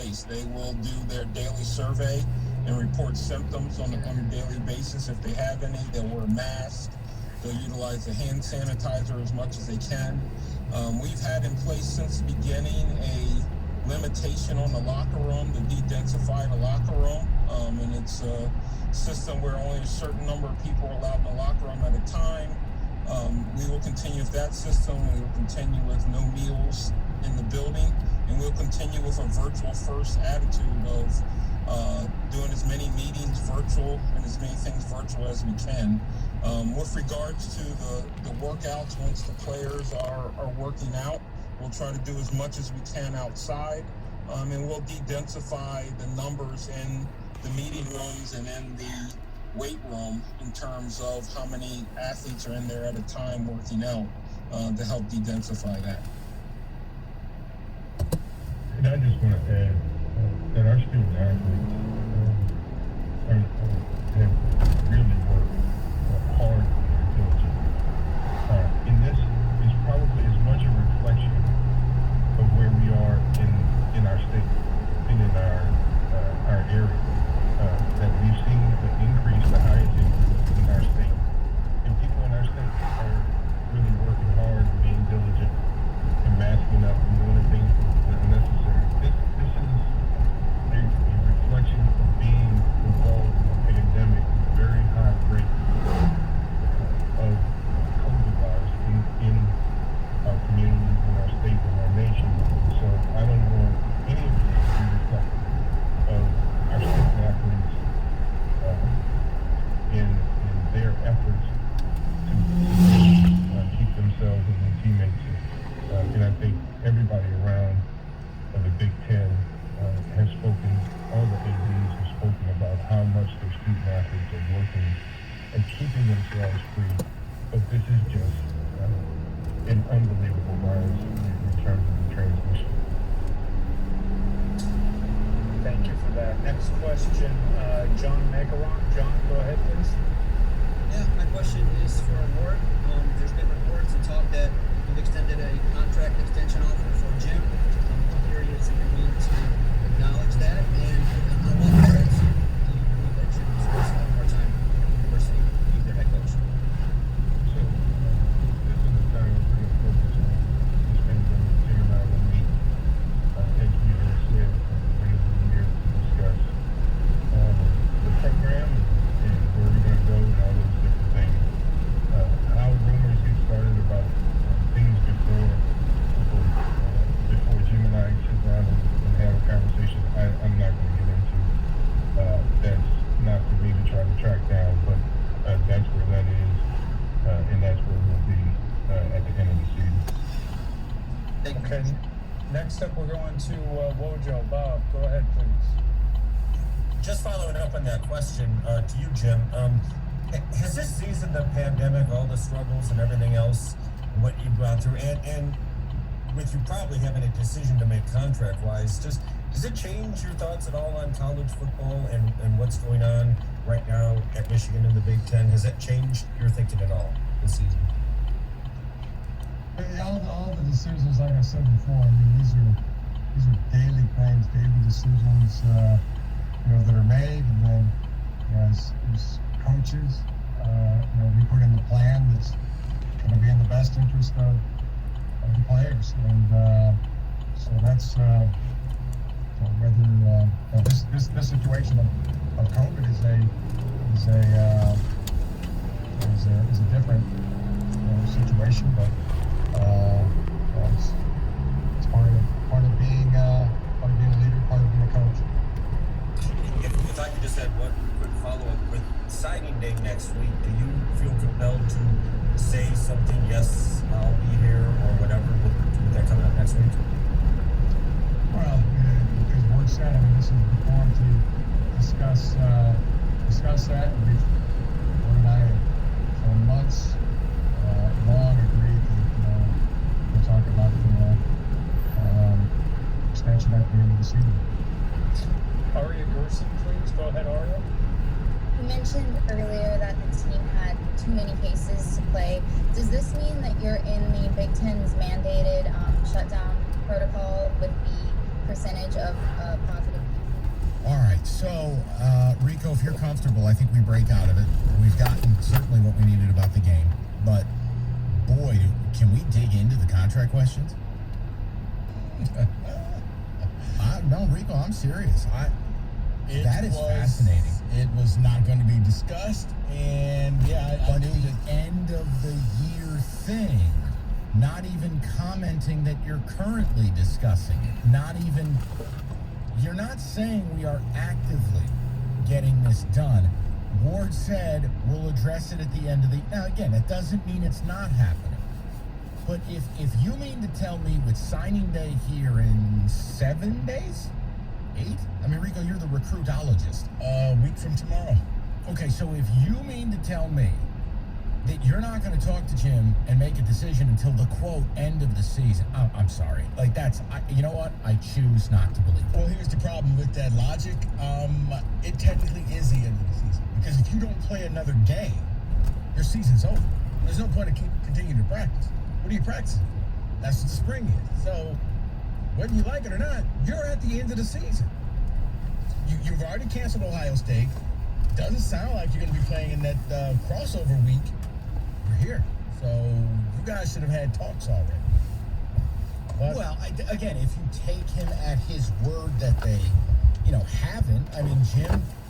place. They will do their daily survey and report symptoms on a daily basis. If they have any, they'll wear masks. They'll utilize the hand sanitizer as much as they can. We've had in place since the beginning a limitation on the locker room to de-densify the locker room. And it's a system where only a certain number of people are allowed in the locker room at a time. We will continue with that system. We will continue with no meals in the building. And we'll continue with a virtual first attitude of doing as many meetings virtual and as many things virtual as we can. With regards to the workouts, once the players are working out, we'll try to do as much as we can outside, and we'll de-densify the numbers in the meeting rooms and in the weight room in terms of how many athletes are in there at a time working out to help de-densify that. And I just want to add that our student athletes have really worked hard and diligent. And this is probably as much a reflection of where we are in our state and in our area that we've seen the increase, the highest increase in our state. And people in our state are really working hard and being diligent and masking up and doing the things that are necessary. This is a reflection of being involved in a pandemic with very high rate of COVID virus in our communities, in our state, and our nation. So I don't want any of this to be reflective of our student athletes in their efforts to keep themselves and their teammates safe. And I think everybody around the Big Ten has spoken, all the ADs have spoken about how much their student athletes are working and keeping themselves free. But this is just an unbelievable virus in terms of the transmission. Thank you for that. Next question, John Megaron. John, go ahead, please. Yeah, my question is for Ward. There's been reports and talk that you've extended a contract extension offer for Jim. I'm curious if you're willing to acknowledge that, and on what merits do you believe that Jim deserves a part-time university to be their head coach? So this is the time we're going to focus on this pandemic. Jim and I will meet, as we have said, at the end of the year to discuss the program and where we're going to go and all those different things. How rumors get started about things before Jim and I sit down and have a conversation, I'm not going to get into. That's not for me to try to track down, but that's where that is, and that's where we'll be at the end of the season. Okay. Next up, we're going to Wojo. Bob, go ahead, please. Just following up on that question to you, Jim. Has this season, the pandemic, all the struggles and everything else, what you've gone through, and with you probably having a decision to make contract-wise, does it change your thoughts at all on college football and what's going on right now at Michigan in the Big Ten? Has that changed your thinking at all this season? All the decisions, like I said before, I mean, these are daily things, daily decisions, that are made, and then as coaches, we put in the plan that's going to be in the best interest of the players, and so that's whether this situation of COVID is a different situation, but it's part of being a leader, part of being a coach. If I could just add one quick follow-up, with signing day next week, do you feel compelled to say something, yes, I'll be here, or whatever, with that coming up next week? Well, as Ward said, I mean, this is the forum to discuss that. Ward and I for months long agreed that we'll talk about the extension at the end of the season. Aria Gerson, please. Go ahead, Aria. You mentioned earlier that the team had too many cases to play. Does this mean that you're in the Big Ten's mandated shutdown protocol with the percentage of positive cases. All right, so Rico, if you're comfortable, I think we break out of it. We've gotten certainly what we needed about the game, but boy, can we dig into the contract questions? No, Rico, I'm serious. That is fascinating. It was not going to be discussed, and yeah, I But knew the that. end of the year thing, not even commenting that you're currently discussing it, not even, you're not saying we are actively getting this done. Ward said we'll address it at the end of the, now again, it doesn't mean it's not happening. But if you mean to tell me with signing day here in 7 days, 8? I mean, Rico, you're the recruitologist. A week from tomorrow. Okay, so if you mean to tell me that you're not going to talk to Jim and make a decision until the quote end of the season, I'm sorry. Like you know what? I choose not to believe it. Well, here's the problem with that logic. It technically is the end of the season because if you don't play another game, your season's over. There's no point in continuing to practice. What are you practicing? That's what the spring is. So, whether you like it or not, you're at the end of the season. You've already canceled Ohio State. Doesn't sound like you're going to be playing in that crossover week. You're here. So, you guys should have had talks already. But, Well, again, if you take him at his word that they, haven't, I mean, Jim